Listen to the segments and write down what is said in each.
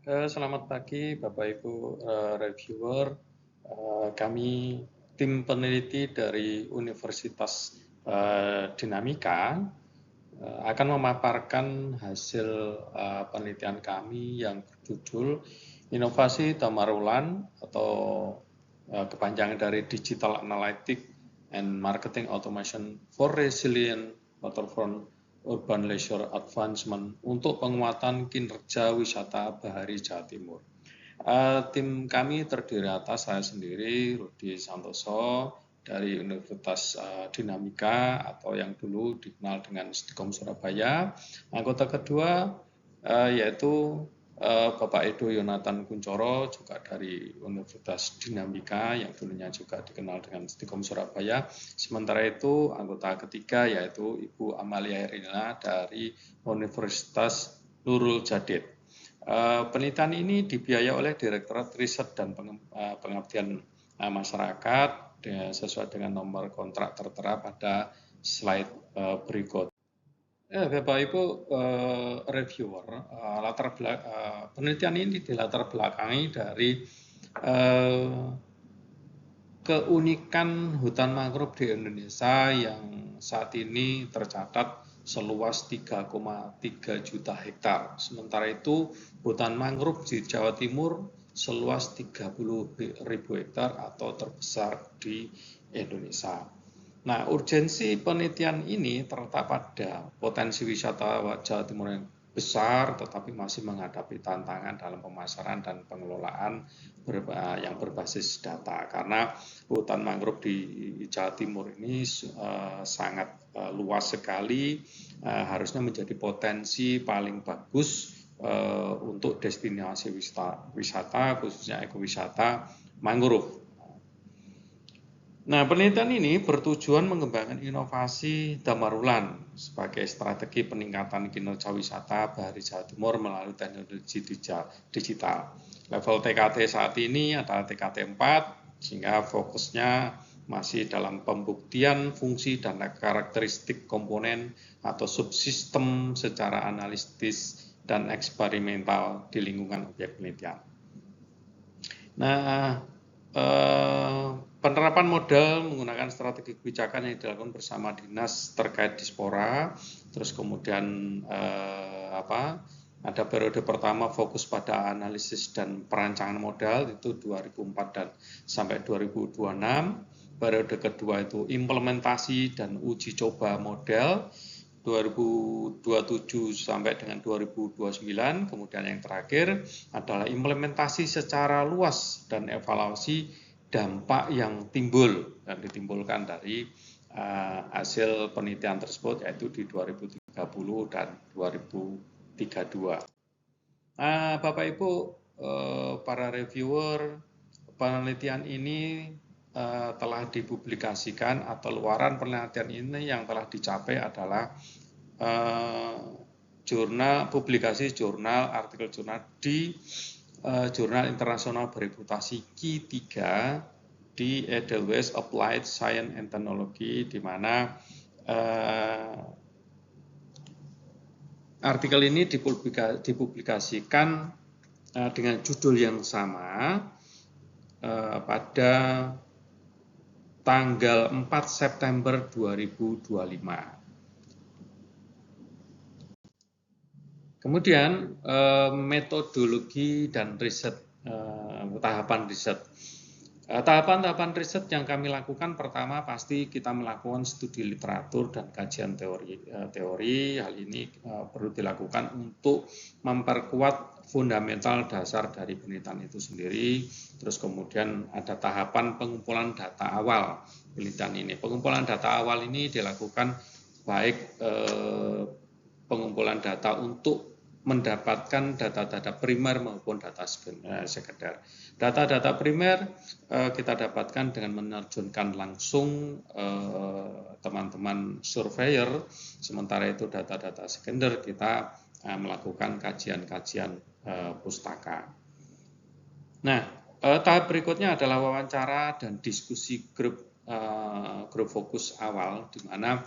Selamat pagi Bapak Ibu reviewer. Kami tim peneliti dari Universitas Dinamika akan memaparkan hasil penelitian kami yang berjudul Inovasi Damarulan atau kepanjangan dari Digital Analytics and Marketing Automation for Resilient Waterfront Urban Leisure Advancement untuk penguatan kinerja wisata Bahari Jawa Timur. Tim kami terdiri atas saya sendiri, Rudi Santoso, dari Universitas Dinamika atau yang dulu dikenal dengan Stikom Surabaya. Anggota kedua yaitu Bapak Edo Yonatan Kuncoro, juga dari Universitas Dinamika yang dulunya juga dikenal dengan Stikom Surabaya. Sementara itu anggota ketiga yaitu Ibu Amalia Herina dari Universitas Nurul Jadid. Penelitian ini dibiayai oleh Direktorat Riset dan Pengabdian Masyarakat sesuai dengan nomor kontrak tertera pada slide berikut. Bapak Ibu reviewer, penelitian ini dilatar belakangi dari keunikan hutan mangrove di Indonesia yang saat ini tercatat seluas 3,3 juta hektar. Sementara itu hutan mangrove di Jawa Timur seluas 30.000 hektar atau terbesar di Indonesia. Nah, urgensi penelitian ini terletak pada potensi wisata Jawa Timur yang besar tetapi masih menghadapi tantangan dalam pemasaran dan pengelolaan yang berbasis data, karena hutan mangrove di Jawa Timur ini sangat luas sekali, harusnya menjadi potensi paling bagus untuk destinasi wisata khususnya ekowisata mangrove. Nah, penelitian ini bertujuan mengembangkan inovasi Damarulan sebagai strategi peningkatan kinerja wisata Bahari Jawa Timur melalui teknologi digital. Level TKT saat ini adalah TKT 4, sehingga fokusnya masih dalam pembuktian fungsi dan karakteristik komponen atau subsistem secara analitis dan eksperimental di lingkungan objek penelitian. Nah, penerapan modal menggunakan strategi kebijakan yang dilakukan bersama dinas terkait Dispora, terus kemudian ada periode pertama fokus pada analisis dan perancangan modal itu 2004 dan sampai 2026. Periode kedua itu implementasi dan uji coba model 2027 sampai dengan 2029. Kemudian yang terakhir adalah implementasi secara luas dan evaluasi dampak yang timbul dan ditimbulkan dari hasil penelitian tersebut, yaitu di 2030 dan 2032. Bapak Ibu para reviewer, penelitian ini telah dipublikasikan atau luaran penelitian ini yang telah dicapai adalah publikasi jurnal, artikel jurnal di jurnal internasional bereputasi Q3 di Edelweiss Applied Science and Technology, di mana artikel ini dipublikasikan dengan judul yang sama pada tanggal 4 September 2025. Kemudian metodologi dan riset, tahapan riset. Tahapan-tahapan riset yang kami lakukan, pertama pasti kita melakukan studi literatur dan kajian teori. Hal ini perlu dilakukan untuk memperkuat fundamental dasar dari penelitian itu sendiri. Terus kemudian ada tahapan pengumpulan data awal penelitian ini. Pengumpulan data awal ini dilakukan baik pengumpulan data untuk mendapatkan data-data primer maupun data sekunder. Data-data primer kita dapatkan dengan menerjunkan langsung teman-teman surveyor, sementara itu data-data sekunder kita melakukan kajian-kajian pustaka. Nah, tahap berikutnya adalah wawancara dan diskusi grup fokus awal, di mana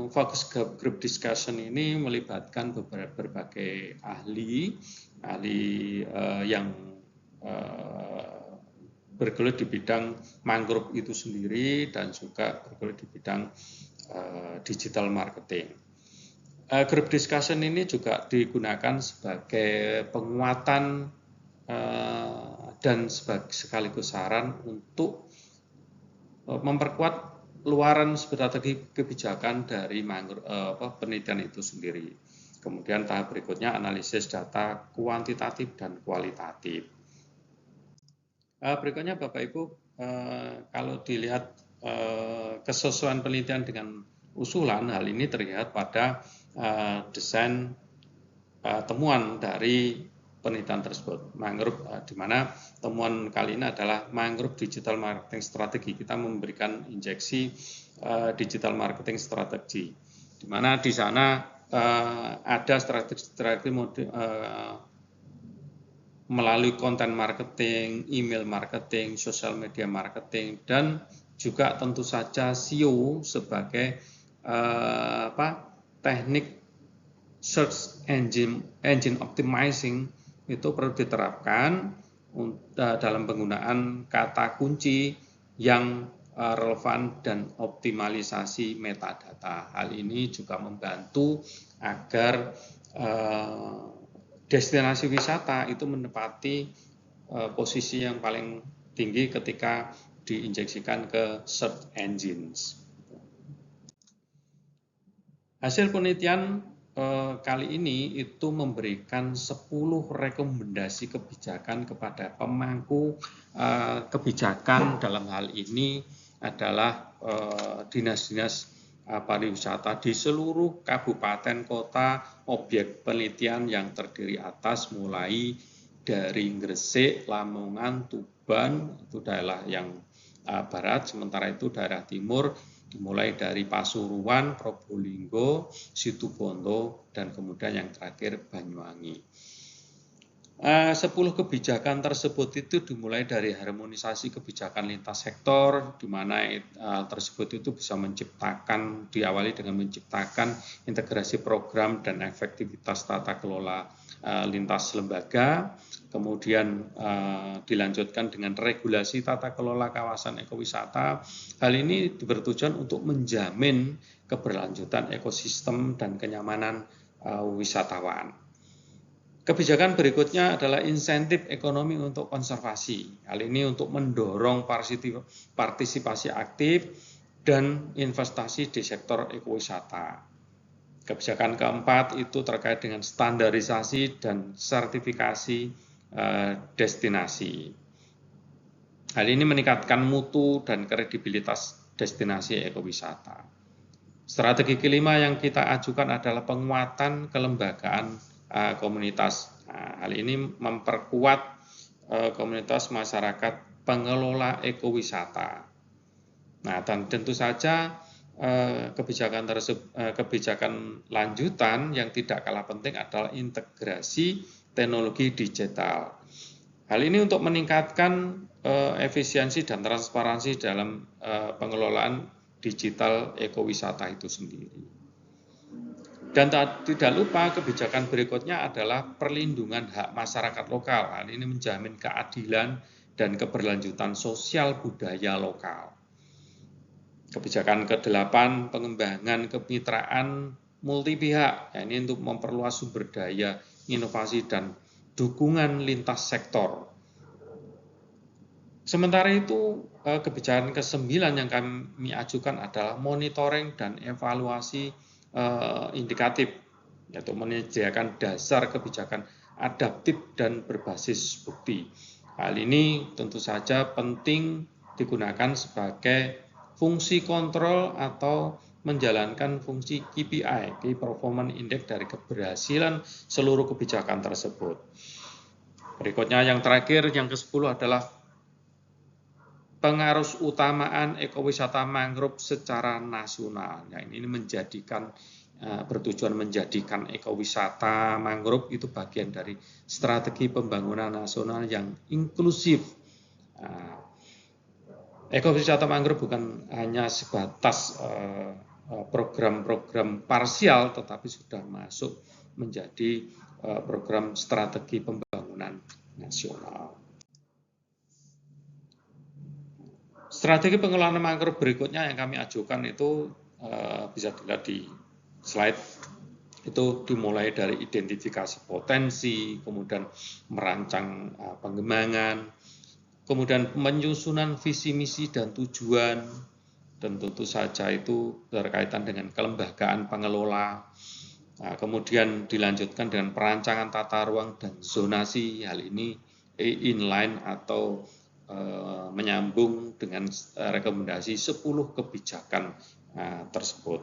focus group discussion ini melibatkan berbagai ahli ahli yang bergelut di bidang mangrove itu sendiri dan juga bergelut di bidang digital marketing. Group discussion ini juga digunakan sebagai penguatan dan sekaligus saran untuk memperkuat luaran strategi kebijakan dari penelitian itu sendiri. Kemudian tahap berikutnya analisis data kuantitatif dan kualitatif. Berikutnya Bapak Ibu, kalau dilihat kesesuaian penelitian dengan usulan, hal ini terlihat pada desain temuan dari penelitian tersebut. Mangrove, di mana temuan kali ini adalah Mangrove Digital Marketing Strategy. Kita memberikan injeksi digital marketing strategi, di mana di sana ada strategi melalui konten marketing, email marketing, social media marketing, dan juga tentu saja SEO sebagai teknik search engine optimizing itu perlu diterapkan dalam penggunaan kata kunci yang relevan dan optimalisasi metadata. Hal ini juga membantu agar destinasi wisata itu menempati posisi yang paling tinggi ketika diinjeksikan ke search engines. Hasil penelitian kali ini itu memberikan 10 rekomendasi kebijakan kepada pemangku kebijakan. Dalam hal ini adalah dinas-dinas pariwisata di seluruh kabupaten kota objek penelitian yang terdiri atas mulai dari Gresik, Lamongan, Tuban, itu daerah yang barat, sementara itu daerah timur dimulai dari Pasuruan, Probolinggo, Situbondo, dan kemudian yang terakhir Banyuwangi. 10 kebijakan tersebut itu dimulai dari harmonisasi kebijakan lintas sektor, di mana tersebut itu bisa diawali dengan menciptakan integrasi program dan efektivitas tata kelola lintas lembaga, kemudian dilanjutkan dengan regulasi tata kelola kawasan ekowisata. Hal ini bertujuan untuk menjamin keberlanjutan ekosistem dan kenyamanan wisatawan. Kebijakan berikutnya adalah insentif ekonomi untuk konservasi. Hal ini untuk mendorong partisipasi aktif dan investasi di sektor ekowisata. Kebijakan keempat itu terkait dengan standarisasi dan sertifikasi destinasi. Hal ini meningkatkan mutu dan kredibilitas destinasi ekowisata. Strategi kelima yang kita ajukan adalah penguatan kelembagaan komunitas. Hal ini memperkuat komunitas masyarakat pengelola ekowisata. Nah, dan tentu saja kebijakan lanjutan yang tidak kalah penting adalah integrasi teknologi digital. Hal ini untuk meningkatkan efisiensi dan transparansi dalam pengelolaan digital ekowisata itu sendiri. Dan tidak lupa kebijakan berikutnya adalah perlindungan hak masyarakat lokal. Hal ini menjamin keadilan dan keberlanjutan sosial budaya lokal. Kebijakan ke-8, pengembangan kemitraan multi pihak. Ini untuk memperluas sumber daya, inovasi, dan dukungan lintas sektor. Sementara itu, kebijakan ke-9 yang kami ajukan adalah monitoring dan evaluasi indikatif, yaitu menyediakan dasar kebijakan adaptif dan berbasis bukti. Hal ini tentu saja penting digunakan sebagai fungsi kontrol atau menjalankan fungsi KPI, Key Performance Index, dari keberhasilan seluruh kebijakan tersebut. Berikutnya yang terakhir, yang ke-10 adalah pengarus utamaan ekowisata mangrove secara nasional. Nah, ini bertujuan menjadikan ekowisata mangrove itu bagian dari strategi pembangunan nasional yang inklusif. Ekowisata mangrove bukan hanya sebatas program-program parsial, tetapi sudah masuk menjadi program strategi pembangunan nasional. Strategi pengelolaan mangrove berikutnya yang kami ajukan itu bisa dilihat di slide, itu dimulai dari identifikasi potensi, kemudian merancang pengembangan, kemudian penyusunan visi misi dan tujuan, dan tentu saja itu berkaitan dengan kelembagaan pengelola. Kemudian dilanjutkan dengan perancangan tata ruang dan zonasi. Hal ini inline atau menyambung dengan rekomendasi 10 kebijakan tersebut.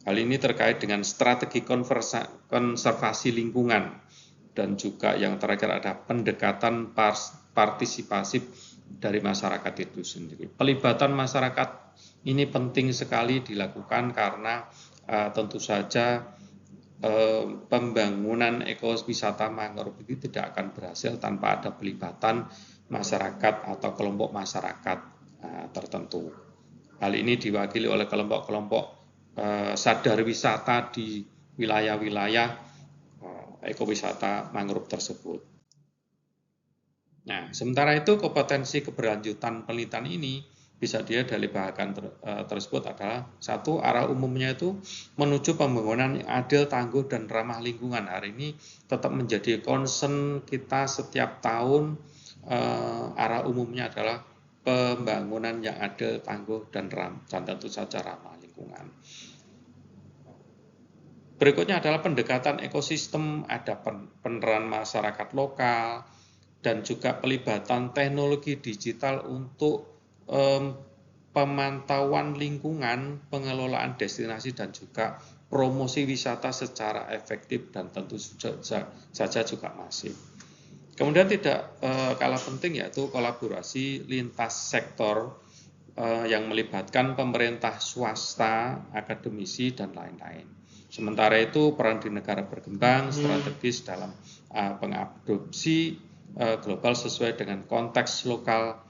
Hal ini terkait dengan strategi konservasi lingkungan, dan juga yang terakhir ada pendekatan partisipasi dari masyarakat itu sendiri. Pelibatan masyarakat ini penting sekali dilakukan karena tentu saja pembangunan ekowisata mangrove itu tidak akan berhasil tanpa ada pelibatan masyarakat atau kelompok masyarakat tertentu. Hal ini diwakili oleh kelompok-kelompok sadar wisata di wilayah-wilayah ekowisata mangrove tersebut. Nah, sementara itu kompetensi keberlanjutan penelitian ini bisa dilihat dari bahasan tersebut adalah satu, arah umumnya itu menuju pembangunan yang adil, tangguh, dan ramah lingkungan. Hari ini tetap menjadi concern kita setiap tahun. Arah umumnya adalah pembangunan yang adil, tangguh, dan tentu saja ramah lingkungan. Berikutnya adalah pendekatan ekosistem, ada peran masyarakat lokal, dan juga pelibatan teknologi digital untuk pemantauan lingkungan, pengelolaan destinasi, dan juga promosi wisata secara efektif dan tentu saja juga masif. Kemudian tidak kalah penting yaitu kolaborasi lintas sektor yang melibatkan pemerintah, swasta, akademisi, dan lain-lain. Sementara itu peran di negara berkembang strategis dalam pengadopsi global sesuai dengan konteks lokal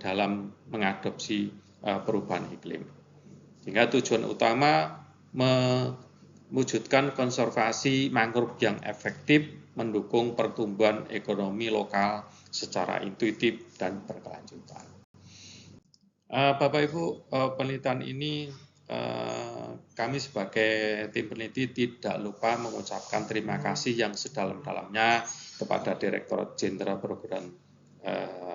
dalam mengadopsi perubahan iklim. Sehingga tujuan utama mewujudkan konservasi mangrove yang efektif, mendukung pertumbuhan ekonomi lokal secara intuitif dan berkelanjutan. Bapak Ibu, penelitian ini kami sebagai tim peneliti tidak lupa mengucapkan terima kasih yang sedalam-dalamnya kepada Direktorat Jenderal Program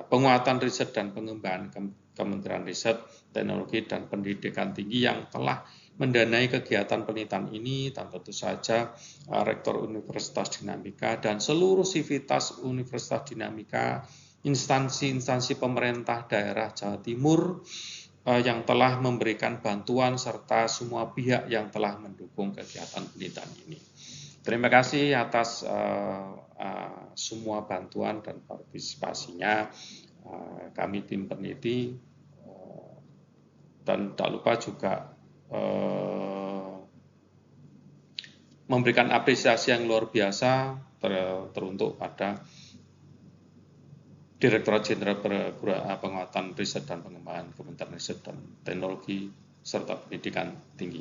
Penguatan Riset dan Pengembangan Kementerian Riset, Teknologi, dan Pendidikan Tinggi yang telah mendanai kegiatan penelitian ini, dan tentu saja Rektor Universitas Dinamika dan seluruh sivitas Universitas Dinamika, instansi-instansi pemerintah daerah Jawa Timur yang telah memberikan bantuan serta semua pihak yang telah mendukung kegiatan penelitian ini. Terima kasih atas semua bantuan dan partisipasinya kami tim peneliti, dan tak lupa juga memberikan apresiasi yang luar biasa teruntuk pada Direktorat Jenderal Penguatan Riset dan Pengembangan Kementerian Riset dan Teknologi serta Pendidikan Tinggi.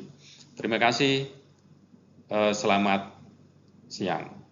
Terima kasih. Selamat siang.